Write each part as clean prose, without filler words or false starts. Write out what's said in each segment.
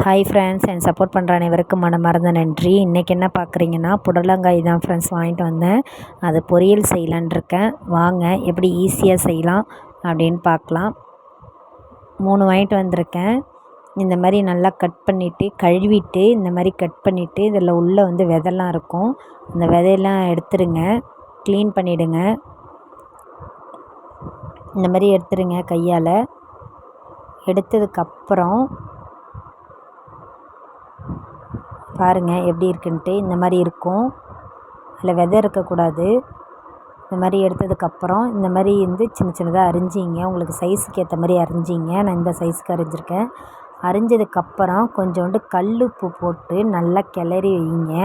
Hi friends, என் support பண்ணுற அனைவருக்கும் மனமார்ந்த நன்றி. இன்றைக்கி என்ன பார்க்குறீங்கன்னா, புடலங்காய் தான் ஃப்ரெண்ட்ஸ் வாங்கிட்டு வந்தேன். அது பொரியல் செய்யலான் இருக்கேன். வாங்க எப்படி ஈஸியாக செய்யலாம் அப்படின்னு பார்க்கலாம். 3 வாங்கிட்டு வந்திருக்கேன். இந்த மாதிரி நல்லா கட் பண்ணிவிட்டு கழுவிட்டு இந்த மாதிரி கட் பண்ணிவிட்டு இதில் உள்ளே விதைலாம் இருக்கும். அந்த விதையெல்லாம் எடுத்துருங்க, க்ளீன் பண்ணிவிடுங்க. இந்த மாதிரி எடுத்துருங்க கையால். எடுத்ததுக்கப்புறம் பாருங்கள் எப்படி இருக்குன்ட்டு. இந்த மாதிரி இருக்கும், அதில் விதை இருக்கக்கூடாது. இந்த மாதிரி எடுத்ததுக்கப்புறம் இந்த மாதிரி சின்ன சின்னதாக அரிஞ்சிங்க. உங்களுக்கு சைஸுக்கு ஏற்ற மாதிரி அரிஞ்சிங்க. நான் இந்த சைஸுக்கு அரிஞ்சிருக்கேன். அரிஞ்சதுக்கப்புறம் கொஞ்சோண்டு கல் உப்பு போட்டு நல்லா கிளறி வைங்க.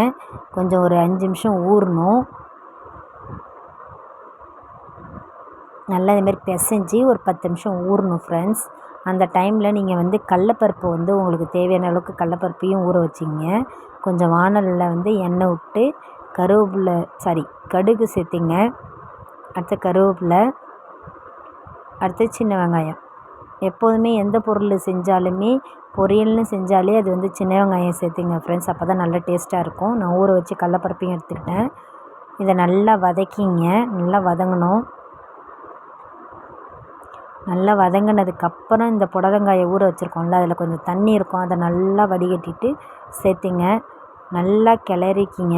கொஞ்சம் ஒரு 5 நிமிஷம் ஊறணும். நல்லா இதுமாரி பிசைஞ்சு ஒரு 10 நிமிஷம் ஊறணும் ஃப்ரெண்ட்ஸ். அந்த டைமில் நீங்கள் கடலப்பருப்பு உங்களுக்கு தேவையான அளவுக்கு கடலப்பருப்பையும் ஊற வச்சிங்க. கொஞ்சம் வாணலில் எண்ணெய் விட்டு கடுகு சேர்த்திங்க. அடுத்து கருவேப்பிலை, அடுத்து சின்ன வெங்காயம். எப்போதுமே எந்த பொருள் செஞ்சாலுமே பொரியல்னு செஞ்சாலே அது சின்ன வெங்காயம் சேர்த்திங்க ஃப்ரெண்ட்ஸ். அப்போ தான் நல்லா டேஸ்ட்டாக இருக்கும். நான் ஊற வச்சு கடலப்பருப்பையும் எடுத்துக்கிட்டேன். இதை நல்லா வதக்கிங்க. நல்லா வதங்கணும். நல்லா வதங்கினதுக்கப்புறம் இந்த புடலங்காயை ஊற வச்சுருக்கோம்ல, அதில் கொஞ்சம் தண்ணி இருக்கும். அதை நல்லா வடிகட்டிட்டு சேர்த்திங்க. நல்லா கிளறிக்கிங்க.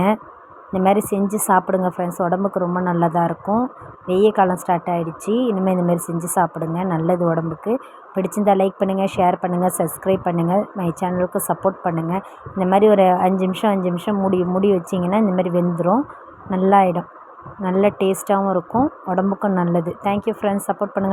இந்த மாதிரி செஞ்சு சாப்பிடுங்க ஃப்ரெண்ட்ஸ். உடம்புக்கு ரொம்ப நல்லதாக இருக்கும். வெயில் காலம் ஸ்டார்ட் ஆகிடுச்சி. இனிமேல் இந்தமாரி செஞ்சு சாப்பிடுங்க, நல்லது உடம்புக்கு. பிடிச்சிருந்தால் லைக் பண்ணுங்கள், ஷேர் பண்ணுங்கள், சப்ஸ்கிரைப் பண்ணுங்கள். மை சேனலுக்கு சப்போர்ட் பண்ணுங்கள். இந்த மாதிரி ஒரு 5 நிமிஷம் மூடி வச்சிங்கன்னா இந்தமாரி வெந்துடும். நல்லா ஆகிடும். நல்ல டேஸ்ட்டாகவும் இருக்கும், உடம்புக்கும் நல்லது. தேங்க்யூ ஃப்ரெண்ட்ஸ், சப்போர்ட் பண்ணுங்கள்.